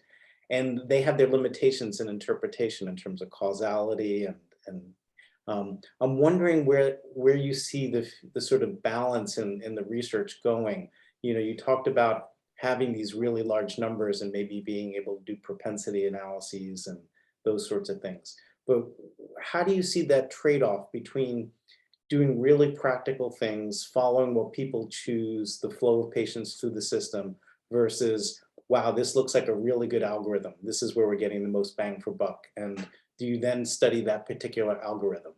and they have their limitations in interpretation in terms of causality. And I'm wondering where you see the sort of balance in the research going. You talked about having these really large numbers and maybe being able to do propensity analyses and those sorts of things. But how do you see that trade-off between doing really practical things, following what people choose, the flow of patients through the system, versus, wow, this looks like a really good algorithm. This is where we're getting the most bang for buck. And do you then study that particular algorithm?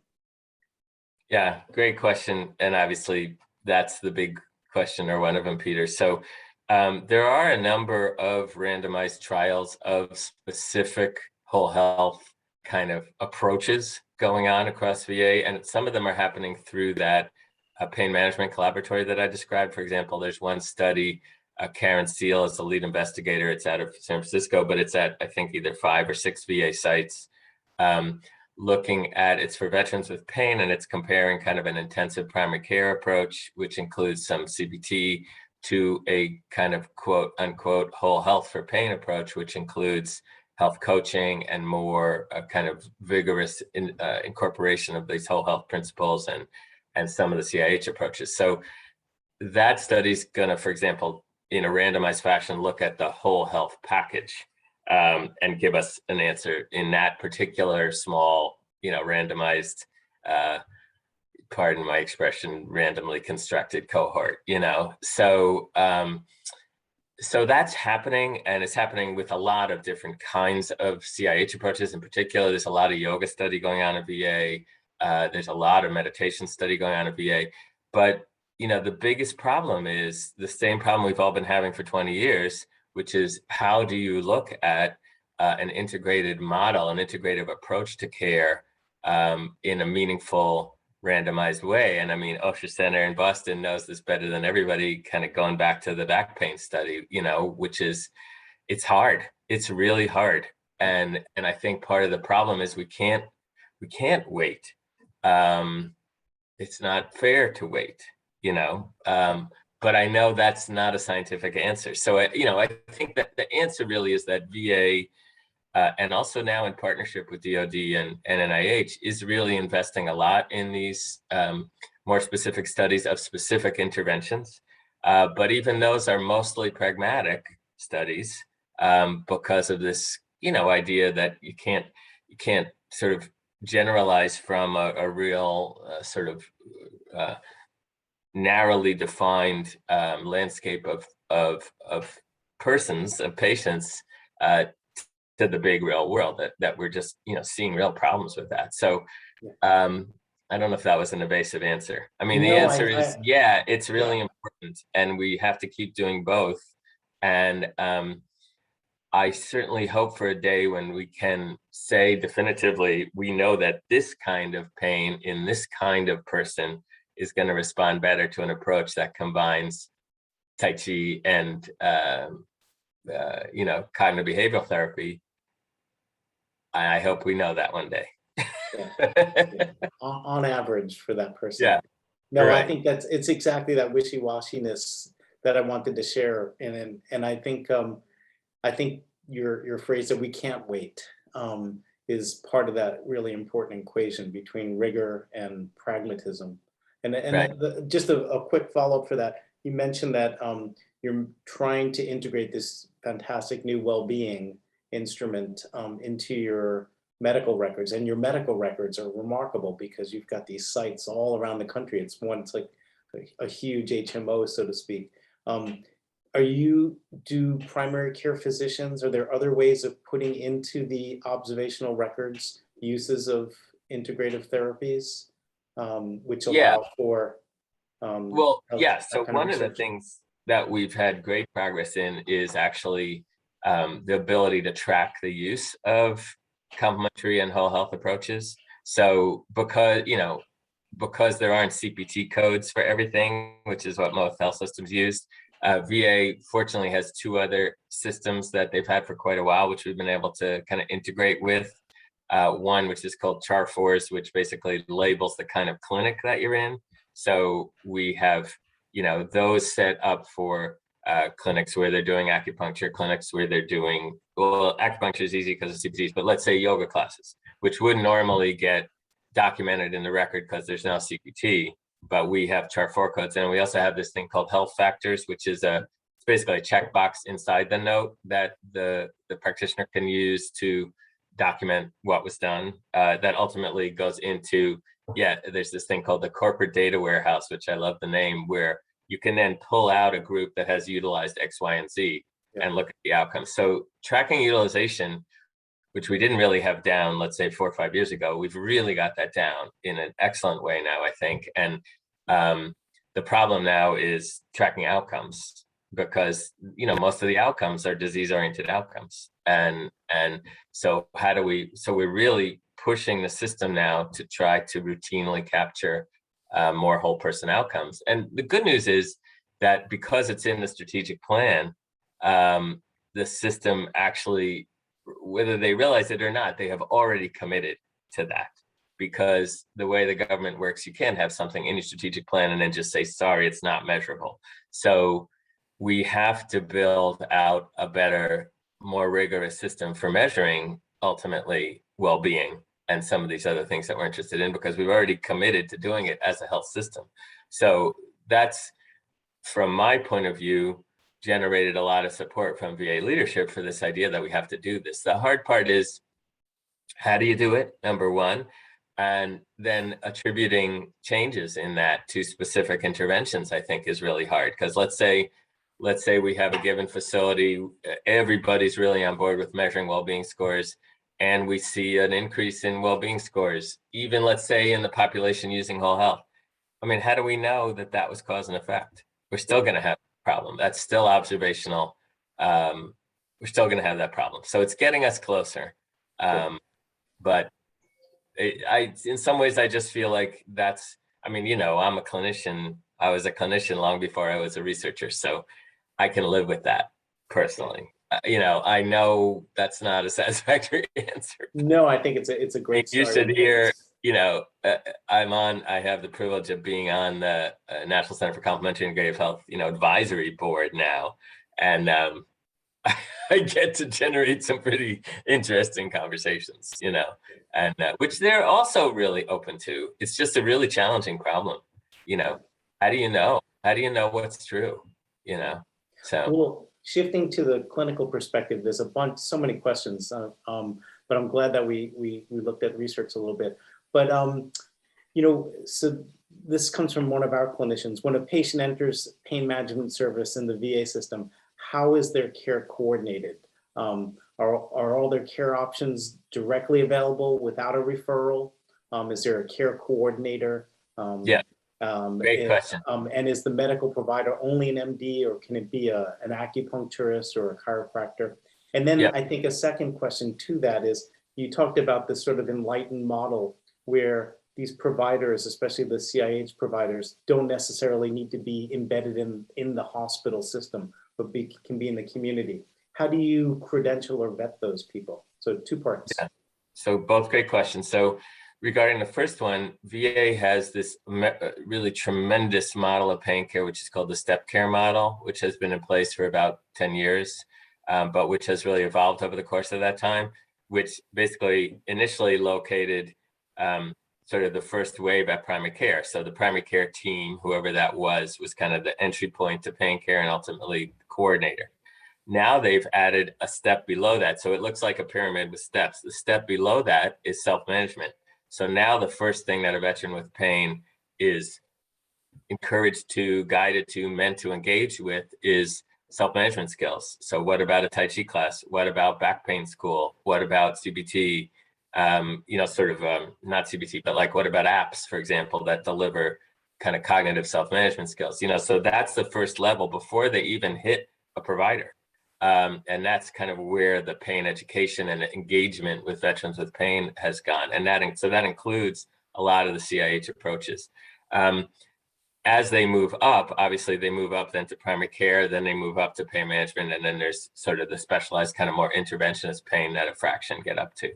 Yeah, great question. And obviously that's the big question, or one of them, Peter. So there are a number of randomized trials of specific whole health kind of approaches going on across VA. And some of them are happening through that pain management collaboratory that I described. For example, there's one study, Karen Seal is the lead investigator. It's out of San Francisco, but it's at, I think, either 5 or 6 VA sites. Looking at, it's for veterans with pain, and it's comparing kind of an intensive primary care approach, which includes some CBT, to a kind of quote unquote whole health for pain approach, which includes health coaching and more kind of vigorous incorporation of these whole health principles and some of the CIH approaches. So that study's gonna, for example, in a randomized fashion, look at the whole health package. And give us an answer in that particular small, randomized, pardon my expression, randomly constructed cohort, So, so that's happening, and it's happening with a lot of different kinds of CIH approaches. In particular, there's a lot of yoga study going on at VA. There's a lot of meditation study going on at VA. But, the biggest problem is the same problem we've all been having for 20 years, which is how do you look at an integrated model, an integrative approach to care in a meaningful randomized way? And I mean, Osher Center in Boston knows this better than everybody, kind of going back to the back pain study, which is, it's hard. It's really hard. And I think part of the problem is we can't wait. It's not fair to wait, but I know that's not a scientific answer. So, I think that the answer really is that VA, and also now in partnership with DOD and NIH, is really investing a lot in these more specific studies of specific interventions. But even those are mostly pragmatic studies because of this, idea that you can't sort of generalize from a real sort of narrowly defined landscape of persons, of patients, to the big real world that we're just seeing real problems with that. So I don't know if that was an evasive answer. I mean, the answer is yeah, it's really important, and we have to keep doing both. And I certainly hope for a day when we can say definitively, we know that this kind of pain in this kind of person is going to respond better to an approach that combines Tai Chi and cognitive behavioral therapy. I hope we know that one day. On average for that person. Yeah. No, right. I think it's exactly that wishy-washiness that I wanted to share, and I think your phrase that we can't wait is part of that really important equation between rigor and pragmatism. And Right. Just a quick follow-up for that, you mentioned that you're trying to integrate this fantastic new well-being instrument into your medical records, and your medical records are remarkable because you've got these sites all around the country. It's like a huge HMO, so to speak. Do primary care physicians, are there other ways of putting into the observational records uses of integrative therapies, which allow for well, yeah. So kind of one of the research? things that we've had great progress in is actually the ability to track the use of complementary and whole health approaches. So because there aren't CPT codes for everything, which is what most health systems use, VA fortunately has 2 other systems that they've had for quite a while, which we've been able to kind of integrate with. One which is called Char4s, which basically labels the kind of clinic that you're in. So we have those set up for clinics where they're doing acupuncture, clinics where they're doing, well, acupuncture is easy because of CPTs, but let's say yoga classes, which would normally get documented in the record because there's no CPT, but we have Chart4 codes. And we also have this thing called health factors, which is it's basically a checkbox inside the note that the practitioner can use to document what was done. That ultimately goes into, there's this thing called the corporate data warehouse, which I love the name, where you can then pull out a group that has utilized X, Y, and Z and look at the outcomes. So tracking utilization which we didn't really have down, let's say 4 or 5 years ago. We've really got that down in an excellent way now, I think. And the problem now is tracking outcomes, because most of the outcomes are disease-oriented outcomes. And so we're really pushing the system now to try to routinely capture more whole person outcomes. And the good news is that because it's in the strategic plan, the system actually, whether they realize it or not, they have already committed to that. Because the way the government works, you can't have something in your strategic plan and then just say, sorry, it's not measurable. So we have to build out a better, more rigorous system for measuring ultimately well-being and some of these other things that we're interested in, because we've already committed to doing it as a health system. So that's, from my point of view, generated a lot of support from VA leadership for this idea that we have to do this. The hard part is, how do you do it, number one? And then attributing changes in that to specific interventions, I think, is really hard. Because let's say we have a given facility, everybody's really on board with measuring well-being scores, and we see an increase in well-being scores, even let's say in the population using whole health. I mean, how do we know that that was cause and effect? We're still going to have a problem. That's still observational. We're still going to have that problem. So it's getting us closer. But in some ways, I just feel like that's, I'm a clinician. I was a clinician long before I was a researcher. So I can live with that personally. I know that's not a satisfactory answer. No, I think it's a great You start. should hear, I have the privilege of being on the National Center for Complementary and Integrative Health, advisory board now. And I get to generate some pretty interesting conversations, and which they're also really open to. It's just a really challenging problem. How do you know? How do you know what's true? So. Well, shifting to the clinical perspective, there's so many questions, but I'm glad that we looked at research a little bit. But so this comes from one of our clinicians. When a patient enters pain management service in the VA system, how is their care coordinated? Are all their care options directly available without a referral? Is there a care coordinator? Yeah. Great question. And is the medical provider only an MD, or can it be an acupuncturist or a chiropractor? And then I think a second question to that is, you talked about this sort of enlightened model where these providers, especially the CIH providers, don't necessarily need to be embedded in the hospital system, but can be in the community. How do you credential or vet those people? So 2 parts. Yeah. So both great questions. So regarding the first one, VA has this really tremendous model of pain care, which is called the step care model, which has been in place for about 10 years, but which has really evolved over the course of that time, which basically initially located sort of the first wave at primary care. So the primary care team, whoever that was kind of the entry point to pain care and ultimately the coordinator. Now they've added a step below that. So it looks like a pyramid with steps. The step below that is self-management. So now the first thing that a veteran with pain is encouraged to, guided to, meant to engage with is self-management skills. So what about a Tai Chi class? What about back pain school? What about CBT? Not CBT, but like what about apps, for example, that deliver kind of cognitive self-management skills? So that's the first level before they even hit a provider. And that's kind of where the pain education and engagement with veterans with pain has gone. And that includes a lot of the CIH approaches. As they move up, obviously they move up then to primary care, then they move up to pain management, and then there's sort of the specialized kind of more interventionist pain that a fraction get up to.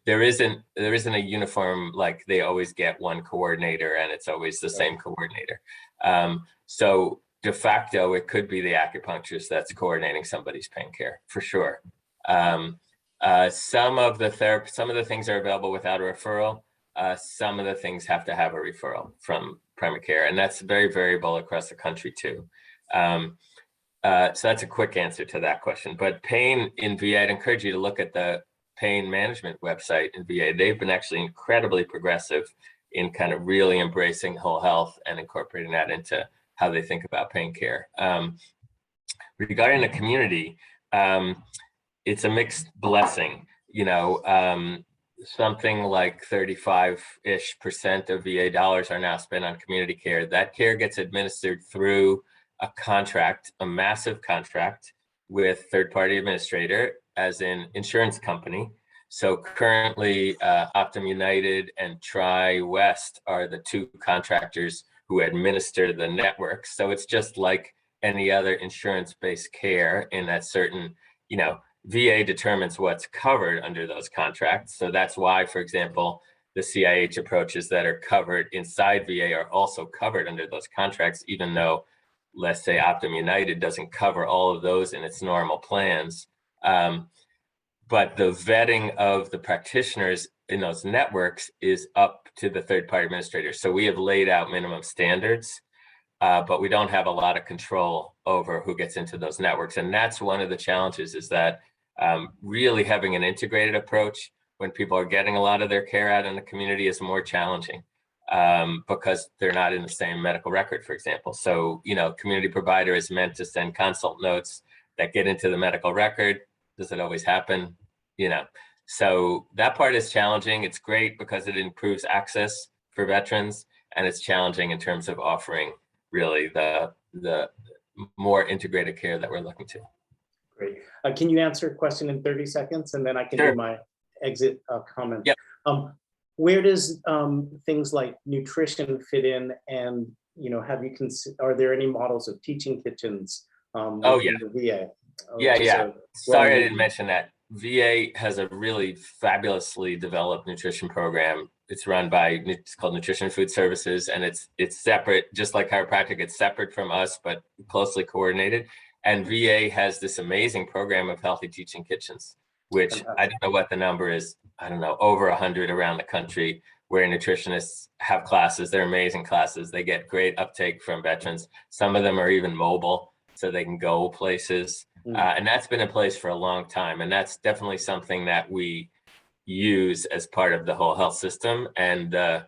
There isn't a uniform, like they always get one coordinator and it's always the same coordinator. So de facto, it could be the acupuncturist that's coordinating somebody's pain care for sure. Some of the things are available without a referral. Some of the things have to have a referral from primary care, and that's very variable across the country too. So that's a quick answer to that question. But pain in VA, I'd encourage you to look at the pain management website in VA. They've been actually incredibly progressive in kind of really embracing whole health and incorporating that into how they think about pain care. Regarding the community, it's a mixed blessing. something like 35-ish% of VA dollars are now spent on community care. That care gets administered through a contract, a massive contract with third-party administrator, as in insurance company. So currently, Optum United and Tri-West are the two contractors who administer the network. So it's just like any other insurance-based care in that certain, VA determines what's covered under those contracts. So that's why, for example, the CIH approaches that are covered inside VA are also covered under those contracts, even though, let's say, Optum United doesn't cover all of those in its normal plans. But the vetting of the practitioners in those networks is up to the third-party administrator. So we have laid out minimum standards, but we don't have a lot of control over who gets into those networks. And that's one of the challenges, is that really having an integrated approach when people are getting a lot of their care out in the community is more challenging because they're not in the same medical record, for example. So, community provider is meant to send consult notes that get into the medical record. Does it always happen? So that part is challenging. It's great because it improves access for veterans, and it's challenging in terms of offering really the more integrated care that we're looking to. Great. Can you answer a question in 30 seconds, and then I can do my exit comment? Yep. Where does things like nutrition fit in? And are there any models of teaching kitchens? The VA. Sorry, I didn't mention that. VA has a really fabulously developed nutrition program. It's run by, it's called Nutrition Food Services, and it's separate, just like chiropractic. It's separate from us, but closely coordinated. And VA has this amazing program of healthy teaching kitchens, which I don't know what the number is. I don't know, over 100 around the country, where nutritionists have classes. They're amazing classes. They get great uptake from veterans. Some of them are even mobile, so they can go places. And that's been in place for a long time. And that's definitely something that we use as part of the whole health system. And the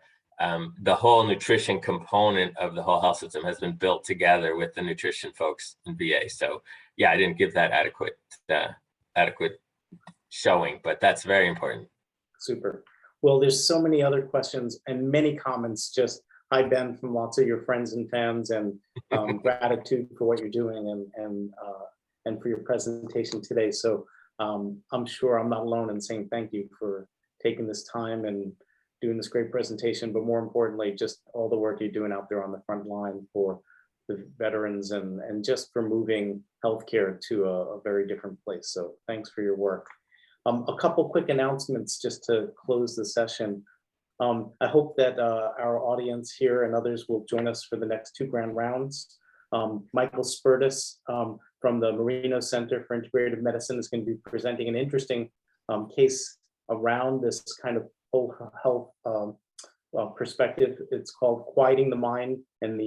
whole nutrition component of the whole health system has been built together with the nutrition folks in VA. So I didn't give that adequate showing, but that's very important. Super. Well, there's so many other questions and many comments. Just hi, Ben, from lots of your friends and fans, and gratitude for what you're doing and for your presentation today. So I'm sure I'm not alone in saying thank you for taking this time and doing this great presentation, but more importantly, just all the work you're doing out there on the front line for the veterans and just for moving healthcare to a very different place. So thanks for your work. A couple quick announcements just to close the session. I hope that our audience here and others will join us for the next 2 grand rounds. Michael Spurtis from the Marino Center for Integrative Medicine is going to be presenting an interesting case around this kind of whole health perspective. It's called Quieting the Mind, and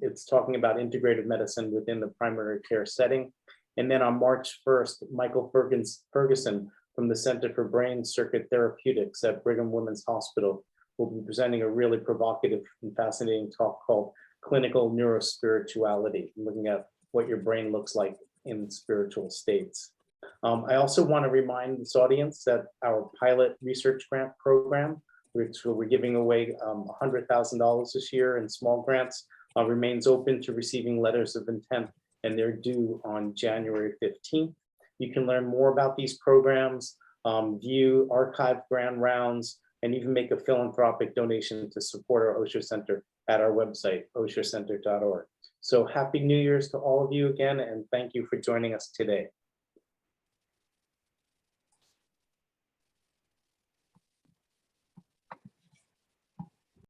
it's talking about integrative medicine within the primary care setting. And then on March 1st, Michael Ferguson from the Center for Brain Circuit Therapeutics at Brigham Women's Hospital will be presenting a really provocative and fascinating talk called Clinical Neurospirituality, looking at what your brain looks like in spiritual states. I also want to remind this audience that our pilot research grant program, which we're giving away $100,000 this year in small grants, remains open to receiving letters of intent, and they're due on January 15th. You can learn more about these programs, view archived grand rounds, and even make a philanthropic donation to support our Osher Center at our website, oshercenter.org. So happy New Year's to all of you again, and thank you for joining us today.